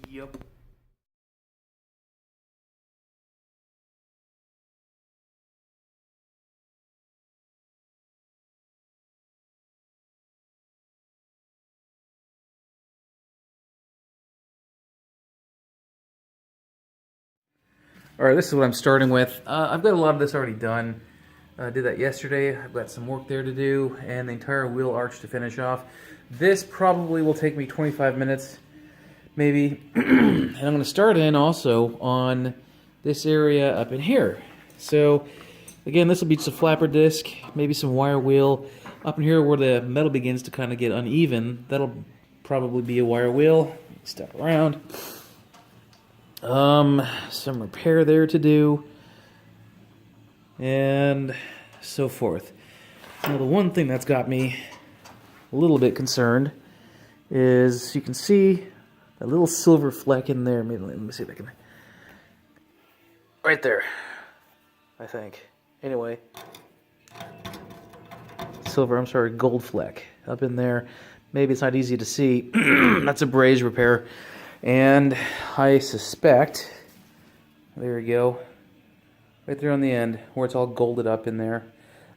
Yep. All right, this is what I'm starting with. I've got a lot of this already done. I did that yesterday. I've got some work there to do and the entire wheel arch to finish off. This probably will take me 25 minutes, maybe. And I'm going to start in also on this area up in here. So, again, this will be just a flapper disc, maybe some wire wheel. Up in here where the metal begins to kind of get uneven, that'll probably be a wire wheel. Step around. Some repair there to do, and so forth. Now, the one thing that's got me a little bit concerned is you can see a little silver fleck in there. Maybe let me see if I can. Right there, I think. Anyway, gold fleck up in there. Maybe it's not easy to see. That's a braze repair. And I suspect, there we go, right there on the end, where it's all golded up in there.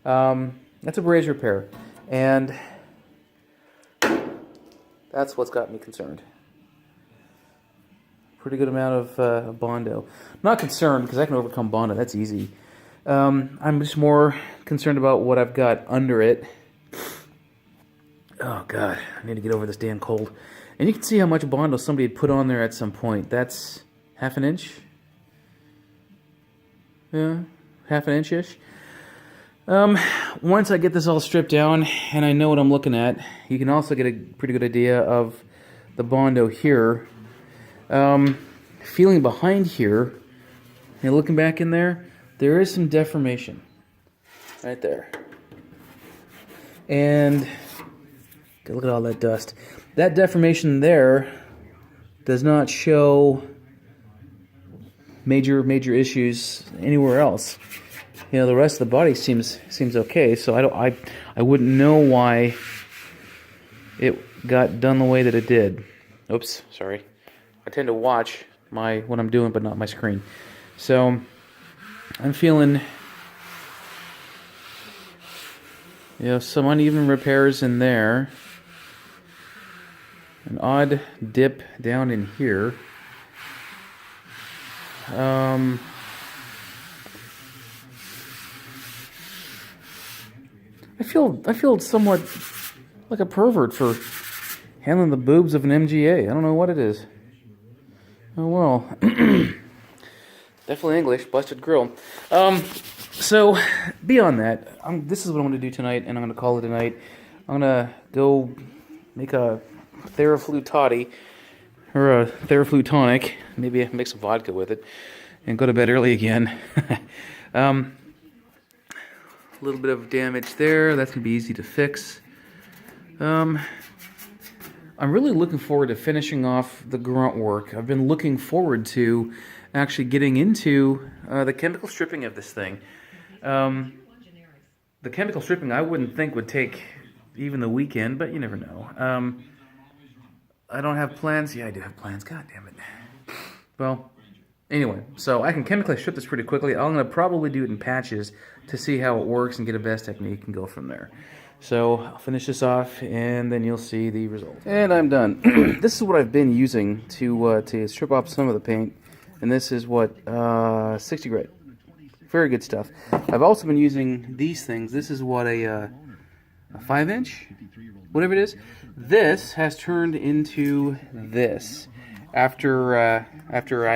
That's a braze repair. And that's what's got me concerned. Pretty good amount of Bondo. Not concerned, because I can overcome Bondo. That's easy. I'm just more concerned about what I've got under it. Oh, God. I need to get over this damn cold. And you can see how much Bondo somebody had put on there at some point. That's half an inch. Yeah, half an inch-ish. Once I get this all stripped down and I know what I'm looking at, you can also get a pretty good idea of the Bondo here. Feeling behind here, and looking back in there, there is some deformation. Right there. And look at all that dust. That deformation there does not show major issues anywhere else. You know, the rest of the body seems okay. So I wouldn't know why it got done the way that it did. Oops, sorry. I tend to watch what I'm doing, but not my screen. So I'm feeling, some uneven repairs in there. An odd dip down in here. I feel somewhat like a pervert for handling the boobs of an MGA. I don't know what it is. Oh well. Definitely English, busted grill. So beyond that, this is what I'm going to do tonight, and I'm going to call it a night. I'm going to go make a Theraflu toddy, or a Theraflu tonic, maybe mix some vodka with it, and go to bed early again. A little bit of damage there, that's going to be easy to fix. I'm really looking forward to finishing off the grunt work. I've been looking forward to actually getting into the chemical stripping of this thing. The chemical stripping I wouldn't think would take even the weekend, but you never know. I don't have plans. Yeah, I do have plans. God damn it. Well, anyway, so I can chemically strip this pretty quickly. I'm going to probably do it in patches to see how it works and get a best technique and go from there. So I'll finish this off, and then you'll see the result. And I'm done. This is what I've been using to strip off some of the paint, and this is what 60 grit. Very good stuff. I've also been using these things. This is what a 5-inch, whatever it is. This has turned into this after I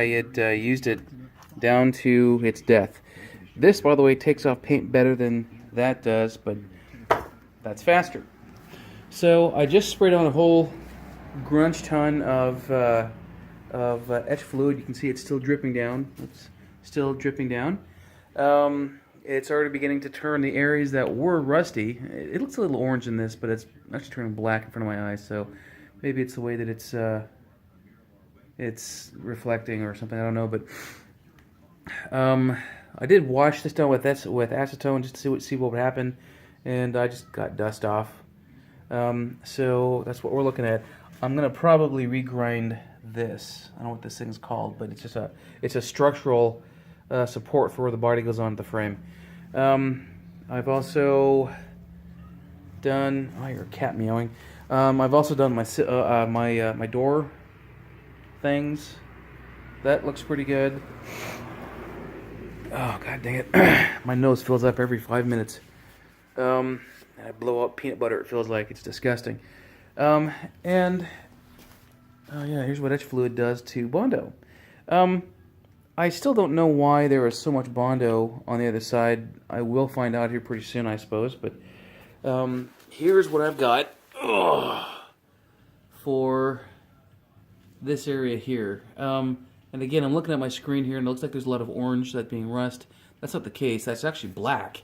had used it down to its death. This, by the way, takes off paint better than that does, but that's faster. So I just sprayed on a whole grunge ton of etch fluid. You can see it's still dripping down. It's still dripping down. It's already beginning to turn the areas that were rusty. It looks a little orange in this, but it's actually turning black in front of my eyes. So maybe it's the way that it's reflecting or something. I don't know, but I did wash this down with acetone just to see what would happen, and I just got dust off. So that's what we're looking at. I'm gonna probably regrind this. I don't know what this thing's called, but it's a structural support for where the body goes on the frame. I've also done. Oh, you're a cat meowing. I've also done my door things. That looks pretty good. Oh, god dang it. My nose fills up every 5 minutes. And I blow up peanut butter, it feels like. It's disgusting. And, oh yeah, here's what etch fluid does to Bondo. I still don't know why there is so much Bondo on the other side. I will find out here pretty soon, I suppose. But here's what I've got for this area here. And again, I'm looking at my screen here, and it looks like there's a lot of orange, that being rust. That's not the case. That's actually black.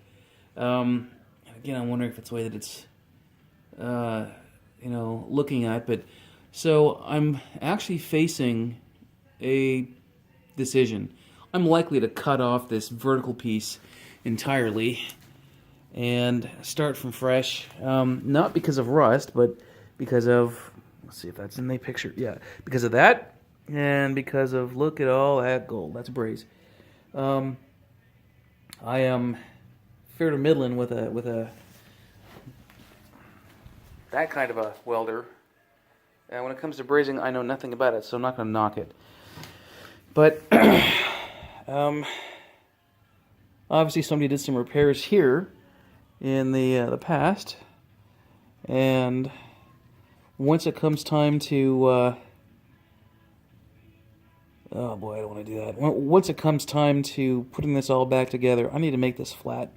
And again, I'm wondering if it's the way that it's, looking at. But so I'm actually facing a decision. I'm likely to cut off this vertical piece entirely and start from fresh. Not because of rust, but because of, let's see if that's in the picture. Yeah, because of that. And because of, look at all that gold. That's braze. I am fair to middling with a that kind of a welder. And when it comes to brazing, I know nothing about it, so I'm not going to knock it. But obviously somebody did some repairs here in the past, and once it comes time to oh boy, I don't want to do that. Once it comes time to putting this all back together, I need to make this flat.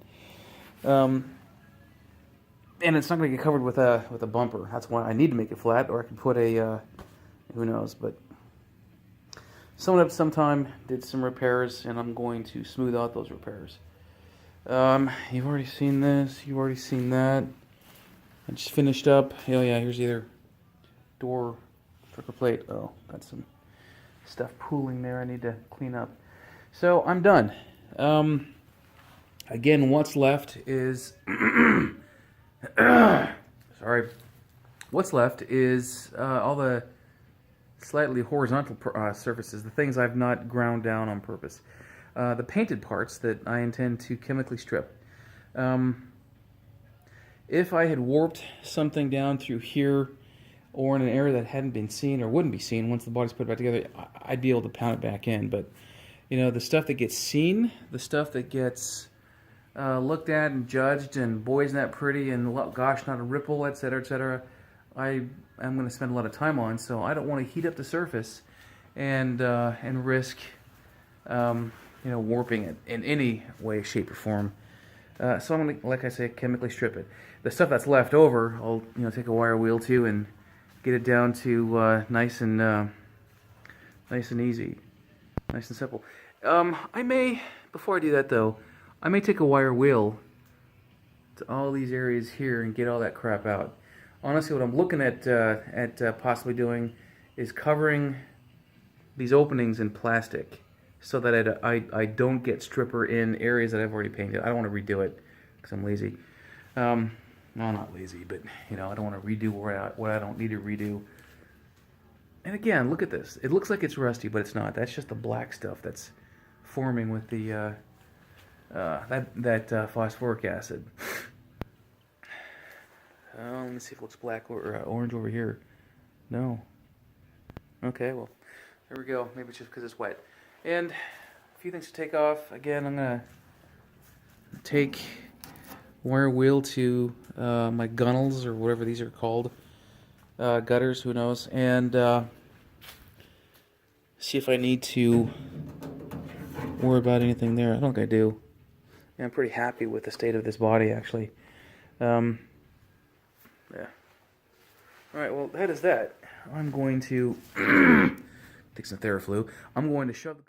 And it's not going to get covered with a bumper. That's why I need to make it flat, or I can put a, who knows. But someone up sometime did some repairs, and I'm going to smooth out those repairs. You've already seen this. You've already seen that. I just finished up. Oh yeah, here's either door, striker plate. Oh, got some stuff pooling there I need to clean up. So I'm done. Again, what's left is sorry. What's left is all the slightly horizontal surfaces, the things I've not ground down on purpose. The painted parts that I intend to chemically strip. If I had warped something down through here, or in an area that hadn't been seen or wouldn't be seen once the body's put back together, I'd be able to pound it back in. But, the stuff that gets seen, the stuff that gets looked at and judged, and boy, isn't that pretty, and gosh, not a ripple, etc., I am going to spend a lot of time on, so I don't want to heat up the surface and risk, warping it in any way, shape, or form. So I'm going to, like I say, chemically strip it. The stuff that's left over, I'll take a wire wheel to and get it down to nice and easy, nice and simple. I may, before I do that though, I may take a wire wheel to all these areas here and get all that crap out. Honestly, what I'm looking at possibly doing is covering these openings in plastic so that I don't get stripper in areas that I've already painted. I don't want to redo it because I'm lazy. No, not lazy, but I don't want to redo what I don't need to redo. And again, look at this. It looks like it's rusty, but it's not. That's just the black stuff that's forming with the that phosphoric acid. Let me see if it looks black or orange over here. No. Okay, well, there we go. Maybe it's just because it's wet. And a few things to take off. Again, I'm gonna take wire wheel to my gunnels, or whatever these are called, gutters, who knows, and see if I need to worry about anything there. I don't think I do. Yeah, I'm pretty happy with the state of this body, actually. Yeah. Alright, well, that is that. I'm going to take some Theraflu. I'm going to shove the